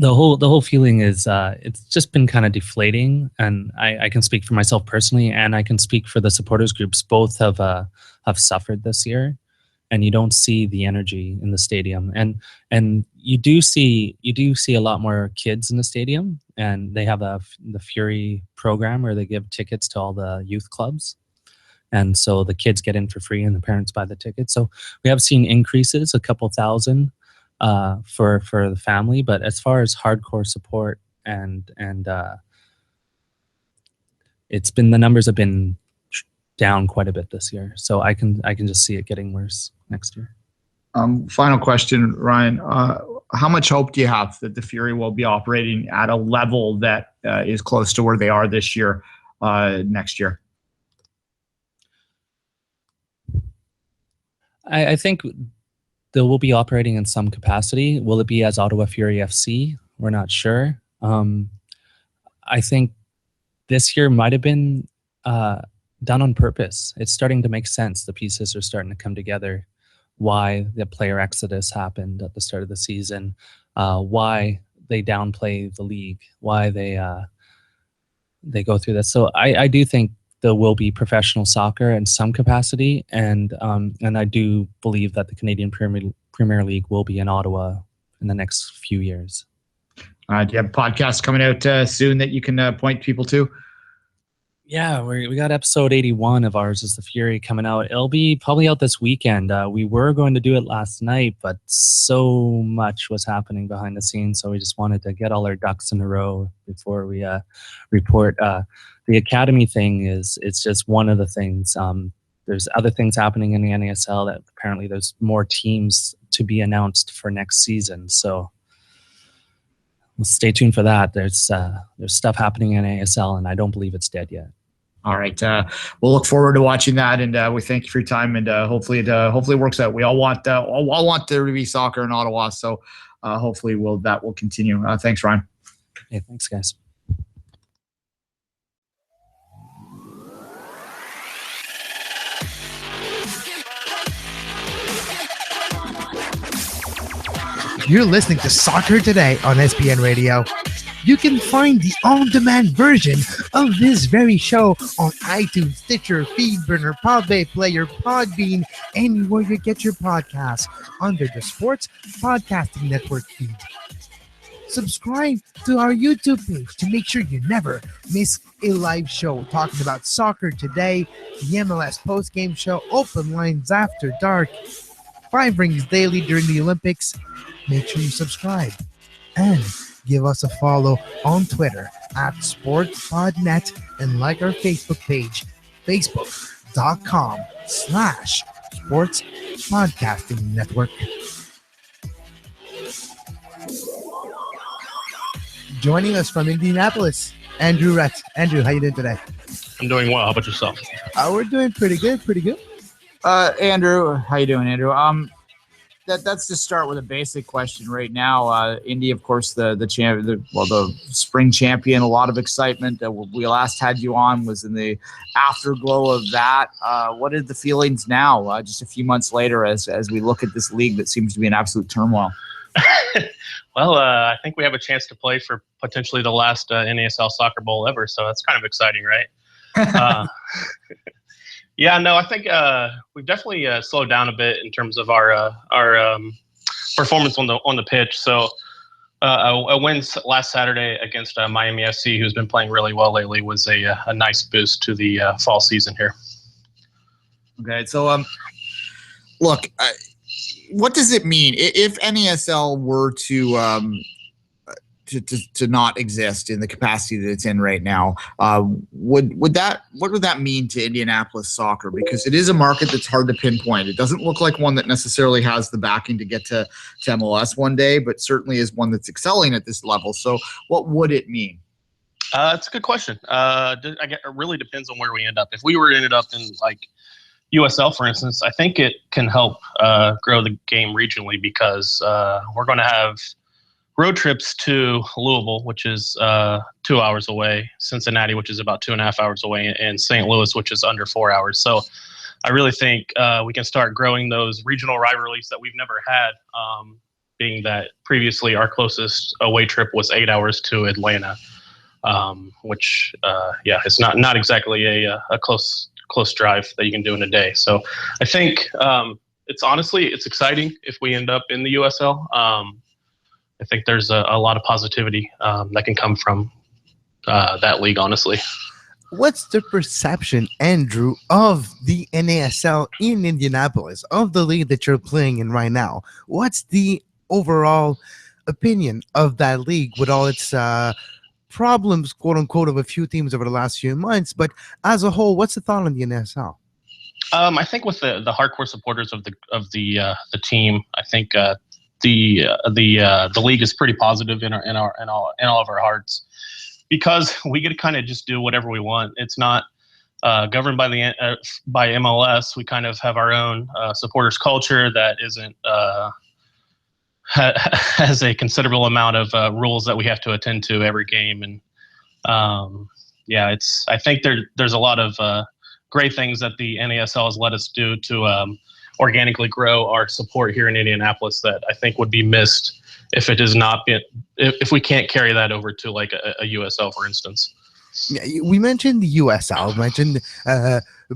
[SPEAKER 7] whole feeling is it's just been kind of deflating. And I can speak for myself personally, and I can speak for the supporters groups. Both have suffered this year. And you don't see the energy in the stadium, and you do see a lot more kids in the stadium, and they have the Fury program where they give tickets to all the youth clubs, and so the kids get in for free and the parents buy the tickets. So we have seen increases, a couple thousand for the family, but as far as hardcore support and it's been, the numbers have been down quite a bit this year. So I can just see it getting worse next year.
[SPEAKER 5] Final question, Ryan. How much hope do you have that the Fury will be operating at a level that is close to where they are this year, next year?
[SPEAKER 7] I think they will be operating in some capacity. Will it be as Ottawa Fury FC? We're not sure. I think this year might have been done on purpose. It's starting to make sense. The pieces are starting to come together. Why the player exodus happened at the start of the season, why they downplay the league, why they go through this. So I do think there will be professional soccer in some capacity, and I do believe that the Canadian Premier League will be in Ottawa in the next few years.
[SPEAKER 5] Do you have podcasts coming out soon that you can point people to?
[SPEAKER 7] Yeah, we got episode 81 of Ours is the Fury coming out. It'll be probably out this weekend. We were going to do it last night, but so much was happening behind the scenes, so we just wanted to get all our ducks in a row before we report. The Academy thing it's just one of the things. There's other things happening in the NASL that apparently there's more teams to be announced for next season, so stay tuned for that. There's stuff happening in ASL, and I don't believe it's dead yet.
[SPEAKER 5] All right, we'll look forward to watching that, and we thank you for your time, and hopefully it works out. We all want there to be soccer in Ottawa, so hopefully that will continue. Thanks, Ryan.
[SPEAKER 7] Hey, thanks, guys.
[SPEAKER 1] You're listening to Soccer Today on SPN Radio. You can find the on-demand version of this very show on iTunes, Stitcher, Feedburner, Podbay Player, Podbean, anywhere you get your podcasts under the Sports Podcasting Network feed. Subscribe to our YouTube page to make sure you never miss a live show talking about soccer today, the MLS postgame show, open lines after dark, 5 rings daily during the Olympics. Make sure you subscribe and give us a follow on Twitter at SportsPodNet and like our Facebook page, facebook.com/Sports Podcasting Network. Joining us from Indianapolis, Andrew Rett. Andrew, how you doing today?
[SPEAKER 8] I'm doing well. How about yourself?
[SPEAKER 1] We're doing pretty good.
[SPEAKER 5] Andrew, how you doing, Andrew? That's to start with a basic question right now. Indy, of course, the spring champion. A lot of excitement. We last had you on was in the afterglow of that. What are the feelings now, just a few months later, as we look at this league that seems to be in absolute turmoil?
[SPEAKER 8] Well, I think we have a chance to play for potentially the last NASL Soccer Bowl ever, so that's kind of exciting, right? Yeah, no, I think we've definitely slowed down a bit in terms of our performance on the pitch. So a win last Saturday against Miami FC, who's been playing really well lately, was a nice boost to the fall season here.
[SPEAKER 5] Okay, so look, what does it mean if NASL were to not exist in the capacity that it's in right now? What would that mean to Indianapolis soccer? Because it is a market that's hard to pinpoint. It doesn't look like one that necessarily has the backing to get to MLS one day, but certainly is one that's excelling at this level. So what would it mean?
[SPEAKER 8] It's a good question. It really depends on where we end up. If we were ended up in like USL, for instance, I think it can help grow the game regionally, because we're going to have road trips to Louisville, which is 2 hours away, Cincinnati, which is about 2.5 hours away, and St. Louis, which is under 4 hours. So I really think we can start growing those regional rivalries that we've never had, being that previously our closest away trip was 8 hours to Atlanta, which, it's not exactly a close drive that you can do in a day. So I think it's exciting if we end up in the USL. I think there's a lot of positivity that can come from that league, honestly.
[SPEAKER 1] What's the perception, Andrew, of the NASL in Indianapolis, of the league that you're playing in right now? What's the overall opinion of that league with all its problems, quote unquote, of a few teams over the last few months? But as a whole, what's the thought on the NASL?
[SPEAKER 8] I think with the hardcore supporters of the team, I think the league is pretty positive in all of our hearts, because we get to kind of just do whatever we want. It's not governed by by MLS. We kind of have our own supporters culture that isn't has a considerable amount of rules that we have to attend to every game, and I think there's a lot of great things that the NASL has let us do to organically grow our support here in Indianapolis that I think would be missed if it is not if we can't carry that over to like a USL, for instance.
[SPEAKER 1] Yeah, we mentioned the USL, mentioned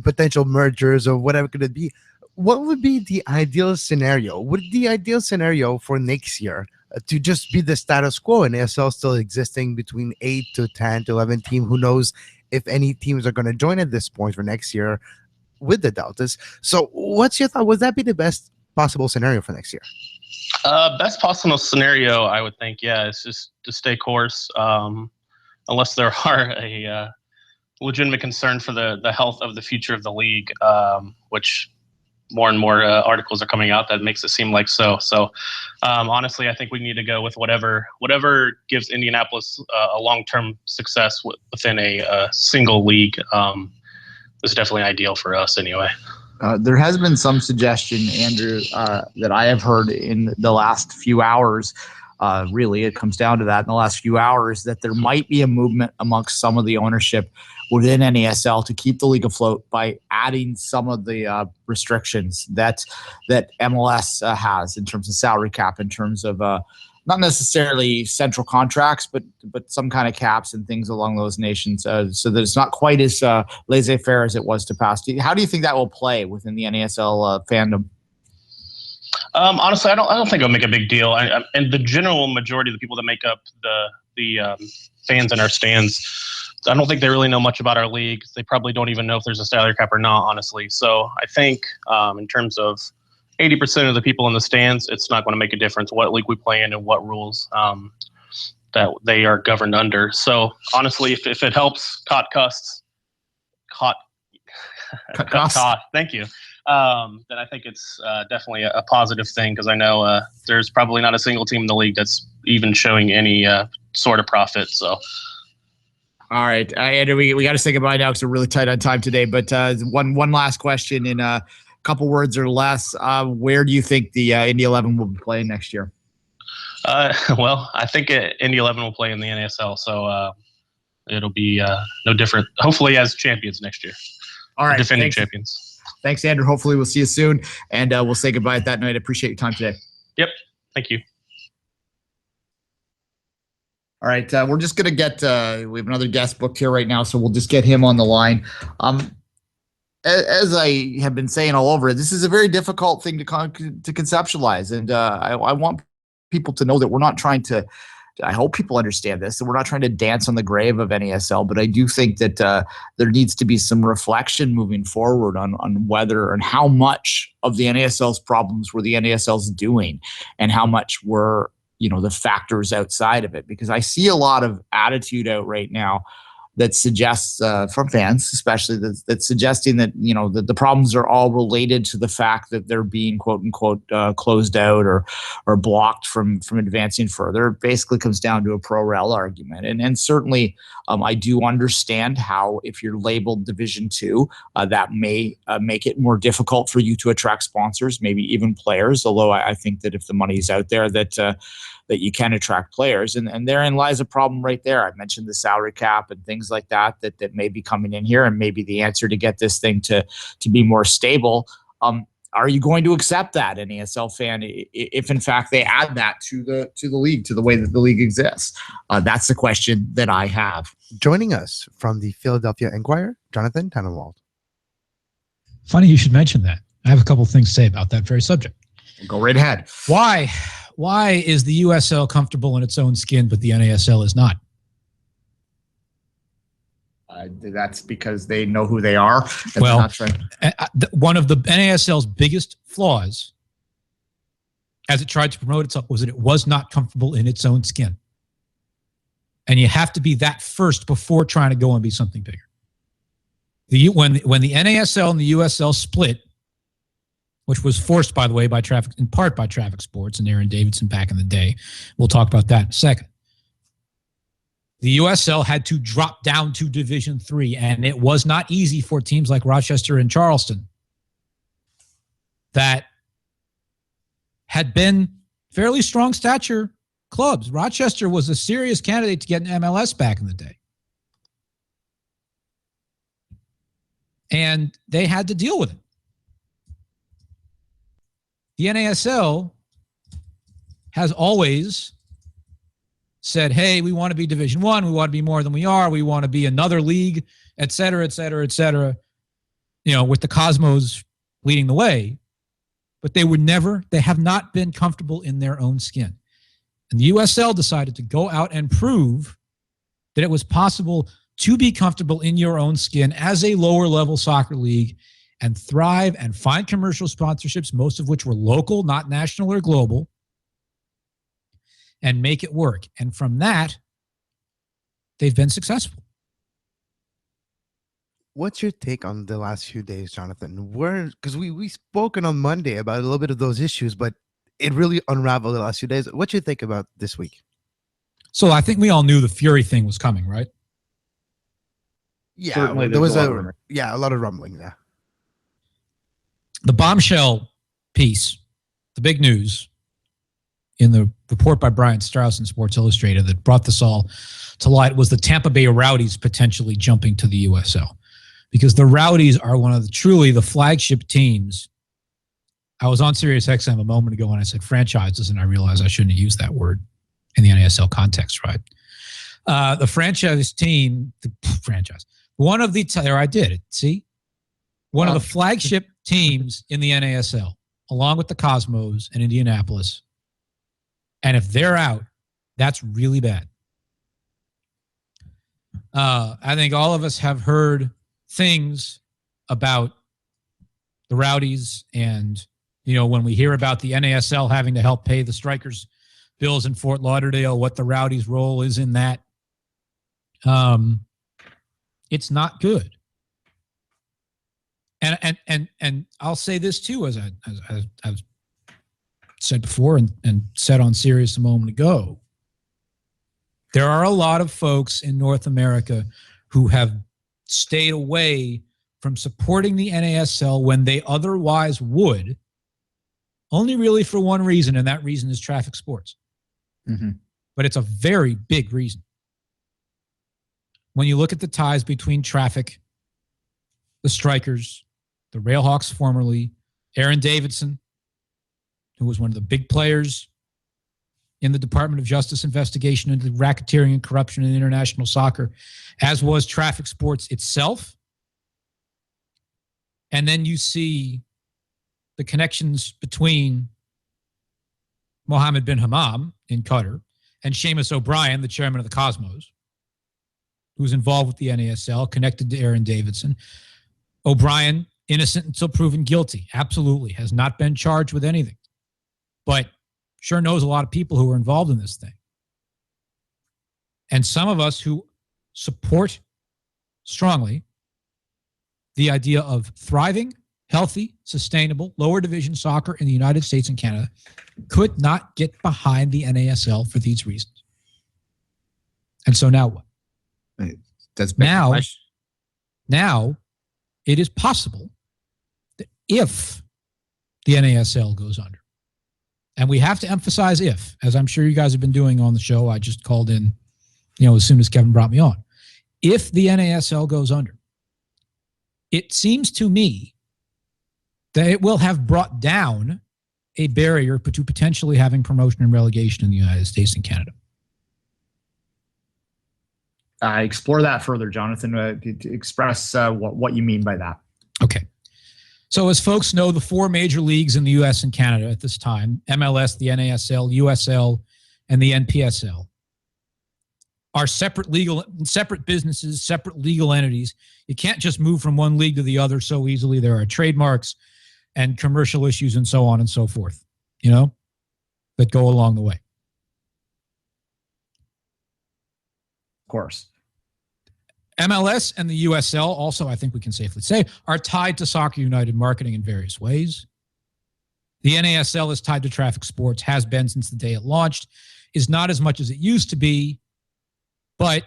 [SPEAKER 1] potential mergers or whatever could it be. What would be the ideal scenario? Would the ideal scenario for next year to just be the status quo and ASL still existing between 8 to 10 to 11 team. Who knows if any teams are going to join at this point for next year with the Deltas. So what's your thought? Would that be the best possible scenario for next year?
[SPEAKER 8] Best possible scenario, I would think, is just to stay course, unless there are a legitimate concern for the health of the future of the league, which more and more articles are coming out that makes it seem like so. So honestly, I think we need to go with whatever gives Indianapolis a long-term success within a single league. Is definitely ideal for us anyway.
[SPEAKER 5] There has been some suggestion, Andrew, that I have heard in the last few hours. Really, it comes down to that in the last few hours, that there might be a movement amongst some of the ownership within NASL to keep the league afloat by adding some of the restrictions that MLS has in terms of salary cap, in terms of not necessarily central contracts, but some kind of caps and things along those nations, so that it's not quite as laissez-faire as it was to past. How do you think that will play within the NASL fandom?
[SPEAKER 8] Honestly, I don't think it'll make a big deal. And the general majority of the people that make up the fans in our stands, I don't think they really know much about our league. They probably don't even know if there's a salary cap or not, honestly. So I think in terms of 80% of the people in the stands, it's not going to make a difference what league we play in and what rules that they are governed under. So honestly, if it helps cut costs, thank you. Then I think it's definitely a positive thing, because I know there's probably not a single team in the league that's even showing any sort of profit. So.
[SPEAKER 5] All right, Andrew, we got to say goodbye now because we're really tight on time today. But one last question in a couple words or less. Where do you think the Indy 11 will be playing next year?
[SPEAKER 8] Well, I think Indy 11 will play in the NASL, so it'll be no different. Hopefully, as champions next year.
[SPEAKER 5] All right,
[SPEAKER 8] defending champions.
[SPEAKER 5] Thanks, Andrew. Hopefully, we'll see you soon, and we'll say goodbye at that night. I appreciate your time today.
[SPEAKER 8] Yep. Thank you.
[SPEAKER 5] All right, we're just going to get we have another guest booked here right now, so we'll just get him on the line. As I have been saying all over, this is a very difficult thing to conceptualize, and I want people to know that we're not trying to – I hope people understand this, that we're not trying to dance on the grave of NASL, but I do think that there needs to be some reflection moving forward on whether and how much of the NASL's problems were the NASL's doing, and how much were – the factors outside of it, because I see a lot of attitude out right now that suggests from fans, especially that's suggesting that, that the problems are all related to the fact that they're being quote unquote closed out or blocked from advancing further. It basically comes down to a pro-rel argument. And certainly I do understand how, if you're labeled Division II, that may make it more difficult for you to attract sponsors, maybe even players. Although I think that if the money's out there, that you can attract players. And therein lies a problem right there. I mentioned the salary cap and things like that may be coming in here, and maybe the answer to get this thing to be more stable. Are you going to accept that, an NASL fan, if in fact they add that to the league, to the way that the league exists? That's the question that I have.
[SPEAKER 1] Joining us from the Philadelphia Inquirer, Jonathan Tannenwald.
[SPEAKER 9] Funny you should mention that. I have a couple of things to say about that very subject.
[SPEAKER 5] Go right ahead.
[SPEAKER 9] Why is the USL comfortable in its own skin, but the NASL is not?
[SPEAKER 5] That's because they know who they are.
[SPEAKER 9] Well, one of the NASL's biggest flaws, as it tried to promote itself, was that it was not comfortable in its own skin. And you have to be that first before trying to go and be something bigger. When the NASL and the USL split, which was forced, by the way, in part by Traffic Sports and Aaron Davidson back in the day. We'll talk about that in a second. The USL had to drop down to Division III, and it was not easy for teams like Rochester and Charleston that had been fairly strong stature clubs. Rochester was a serious candidate to get an MLS back in the day. And they had to deal with it. The NASL has always said, hey, we want to be Division I, we want to be more than we are, we want to be another league, et cetera, et cetera, et cetera, with the Cosmos leading the way. But they have not been comfortable in their own skin. And the USL decided to go out and prove that it was possible to be comfortable in your own skin as a lower level soccer league and thrive and find commercial sponsorships, most of which were local, not national or global, and make it work. And from that, they've been successful.
[SPEAKER 1] What's your take on the last few days, Jonathan? Because we spoken on Monday about a little bit of those issues, but it really unraveled the last few days. What do you think about this week?
[SPEAKER 9] So I think we all knew the Fury thing was coming, right?
[SPEAKER 1] Yeah,
[SPEAKER 5] Certainly
[SPEAKER 1] there was
[SPEAKER 5] a
[SPEAKER 1] lot of rumbling there.
[SPEAKER 9] The bombshell piece, the big news in the report by Brian Strauss in Sports Illustrated that brought this all to light was the Tampa Bay Rowdies potentially jumping to the USL, because the Rowdies are one of truly the flagship teams. I was on Sirius XM a moment ago and I said franchises, and I realized I shouldn't have used that word in the NASL context, right? The franchise team, one of the, there I did it, see? One of the flagship teams in the NASL, along with the Cosmos and Indianapolis. And if they're out, that's really bad. I think all of us have heard things about the Rowdies, and when we hear about the NASL having to help pay the strikers' bills in Fort Lauderdale, what the Rowdies' role is in that, it's not good. And I'll say this too, as I've said before and said on Sirius a moment ago. There are a lot of folks in North America who have stayed away from supporting the NASL when they otherwise would, only really for one reason, and that reason is traffic sports.
[SPEAKER 5] Mm-hmm.
[SPEAKER 9] But it's a very big reason. When you look at the ties between traffic, the strikers, the Railhawks formerly, Aaron Davidson, who was one of the big players in the Department of Justice investigation into racketeering and corruption in international soccer, as was traffic sports itself. And then you see the connections between Mohammed bin Hammam in Qatar and Seamus O'Brien, the chairman of the Cosmos, who's involved with the NASL, connected to Aaron Davidson. O'Brien, innocent until proven guilty. Absolutely. Has not been charged with anything. But sure knows a lot of people who are involved in this thing. And some of us who support strongly the idea of thriving, healthy, sustainable, lower division soccer in the United States and Canada could not get behind the NASL for these reasons. And so now what?
[SPEAKER 5] That's
[SPEAKER 9] now it is possible that if the NASL goes under, and we have to emphasize if, as I'm sure you guys have been doing on the show, I just called in, as soon as Kevin brought me on. If the NASL goes under, it seems to me that it will have brought down a barrier to potentially having promotion and relegation in the United States and Canada.
[SPEAKER 5] Explore that further, Jonathan. Express what you mean by that.
[SPEAKER 9] Okay. So as folks know, the four major leagues in the U.S. and Canada at this time, MLS, the NASL, USL, and the NPSL, are separate businesses, separate legal entities. You can't just move from one league to the other so easily. There are trademarks and commercial issues and so on and so forth, that go along the way.
[SPEAKER 5] Of course.
[SPEAKER 9] MLS and the USL also, I think we can safely say, are tied to Soccer United marketing in various ways. The NASL is tied to traffic sports, has been since the day it launched, is not as much as it used to be, but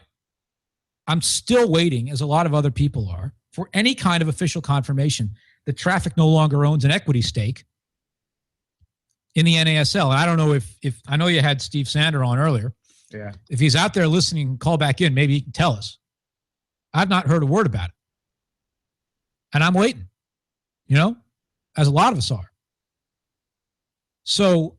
[SPEAKER 9] I'm still waiting, as a lot of other people are, for any kind of official confirmation that traffic no longer owns an equity stake in the NASL. And I don't know if I know you had Steve Sander on earlier.
[SPEAKER 5] Yeah. If
[SPEAKER 9] he's out there listening, call back in. Maybe he can tell us. I've not heard a word about it. And I'm waiting, as a lot of us are. So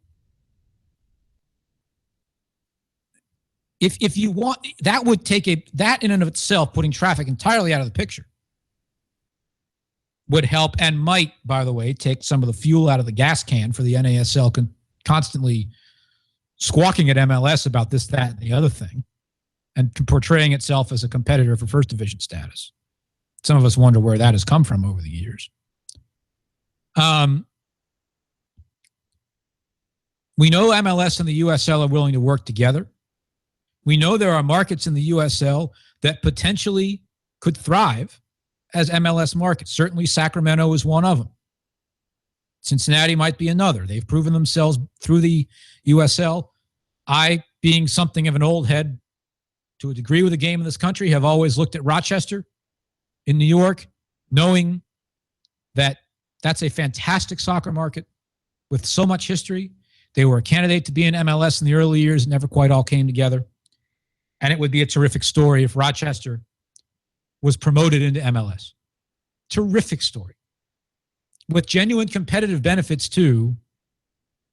[SPEAKER 9] if you want, that would take that in and of itself, putting traffic entirely out of the picture, would help, and might, by the way, take some of the fuel out of the gas can for the NASL constantly squawking at MLS about this, that, and the other thing, and portraying itself as a competitor for first division status. Some of us wonder where that has come from over the years. We know MLS and the USL are willing to work together. We know there are markets in the USL that potentially could thrive as MLS markets. Certainly Sacramento is one of them. Cincinnati might be another. They've proven themselves through the USL. I, being something of an old head to a degree with the game in this country, have always looked at Rochester in New York, knowing that that's a fantastic soccer market with so much history. They were a candidate to be in MLS in the early years, never quite all came together. And it would be a terrific story if Rochester was promoted into MLS. Terrific story. With genuine competitive benefits, too,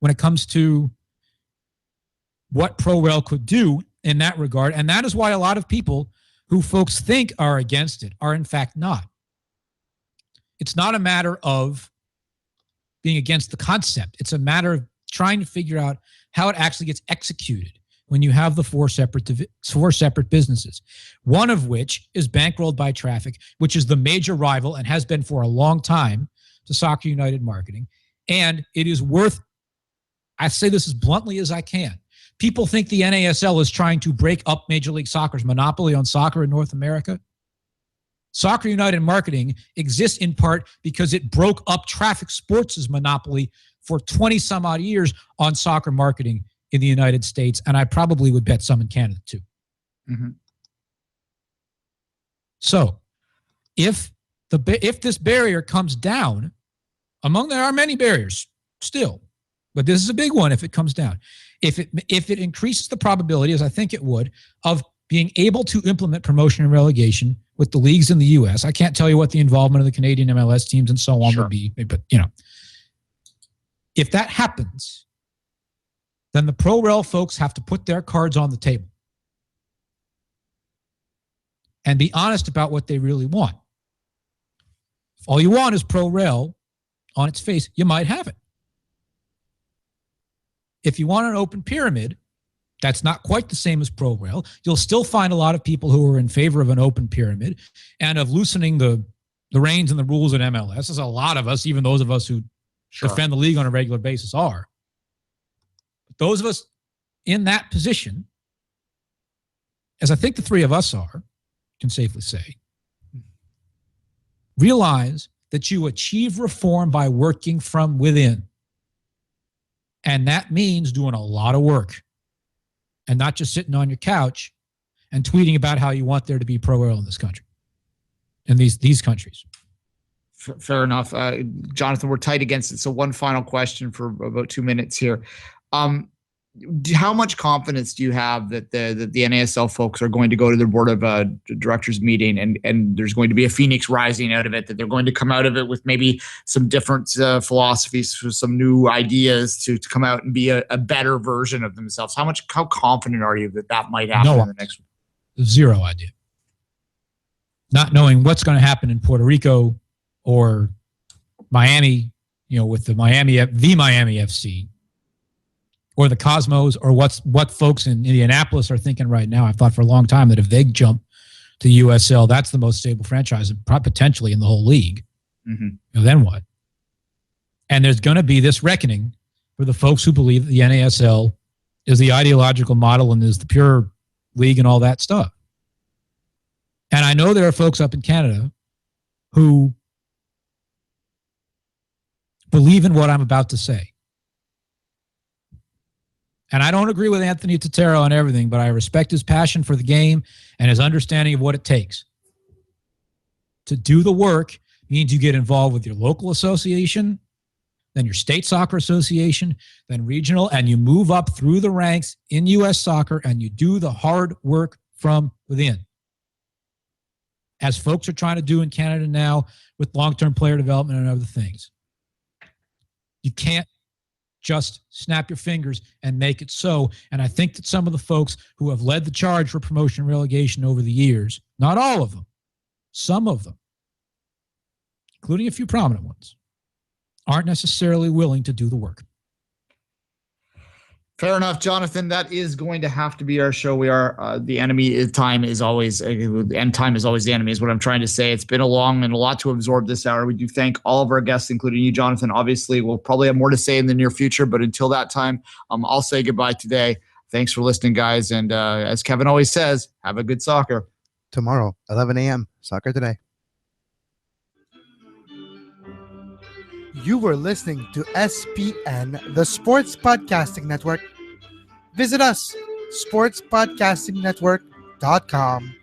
[SPEAKER 9] when it comes to what ProRel could do in that regard. And that is why a lot of people who folks think are against it are in fact not. It's not a matter of being against the concept. It's a matter of trying to figure out how it actually gets executed when you have the four separate businesses, one of which is bankrolled by Traffic, which is the major rival and has been for a long time to Soccer United Marketing. And it is worth, I say this as bluntly as I can, people think the NASL is trying to break up Major League Soccer's monopoly on soccer in North America. Soccer United Marketing exists in part because it broke up Traffic Sports' monopoly for 20 some odd years on soccer marketing in the United States. And I probably would bet some in Canada too. Mm-hmm. So if this barrier comes down, there are many barriers still, but this is a big one if it comes down. If it increases the probability, as I think it would, of being able to implement promotion and relegation with the leagues in the U.S. I can't tell you what the involvement of the Canadian MLS teams and so on would be, but if that happens, then the ProRel folks have to put their cards on the table and be honest about what they really want. If all you want is ProRel on its face, you might have it. If you want an open pyramid, that's not quite the same as ProRel. You'll still find a lot of people who are in favor of an open pyramid and of loosening the reins and the rules at MLS, as a lot of us, even those of us who defend the league on a regular basis, are. But those of us in that position, as I think the three of us are, can safely say, realize that you achieve reform by working from within. And that means doing a lot of work and not just sitting on your couch and tweeting about how you want there to be ProRel in this country, in these countries.
[SPEAKER 5] Fair enough. Jonathan, we're tight against it. So one final question for about 2 minutes here. How much confidence do you have that the NASL folks are going to go to their board of directors meeting and there's going to be a phoenix rising out of it, that they're going to come out of it with maybe some different philosophies, some new ideas to come out and be a better version of themselves? How confident are you that might happen in the next one?
[SPEAKER 9] Zero idea. Not knowing what's going to happen in Puerto Rico or Miami, with the Miami FC, or the Cosmos, or what folks in Indianapolis are thinking right now. I've thought for a long time that if they jump to USL, that's the most stable franchise potentially in the whole league. Mm-hmm. Then what? And there's going to be this reckoning for the folks who believe that the NASL is the ideological model and is the pure league and all that stuff. And I know there are folks up in Canada who believe in what I'm about to say. And I don't agree with Anthony Totaro on everything, but I respect his passion for the game and his understanding of what it takes. To do the work means you get involved with your local association, then your state soccer association, then regional, and you move up through the ranks in U.S. soccer and you do the hard work from within. As folks are trying to do in Canada now with long-term player development and other things. You can't just snap your fingers and make it so. And I think that some of the folks who have led the charge for promotion and relegation over the years, not all of them, some of them, including a few prominent ones, aren't necessarily willing to do the work.
[SPEAKER 5] Fair enough, Jonathan. That is going to have to be our show. We are the enemy. Time is always and time is always the enemy. Is what I'm trying to say. It's been a long and a lot to absorb this hour. We do thank all of our guests, including you, Jonathan. Obviously, we'll probably have more to say in the near future, but until that time, I'll say goodbye today. Thanks for listening, guys. And as Kevin always says, have a good soccer.
[SPEAKER 1] Tomorrow, 11 a.m. Soccer Today. You were listening to SPN, the Sports Podcasting Network. Visit us, sportspodcastingnetwork.com.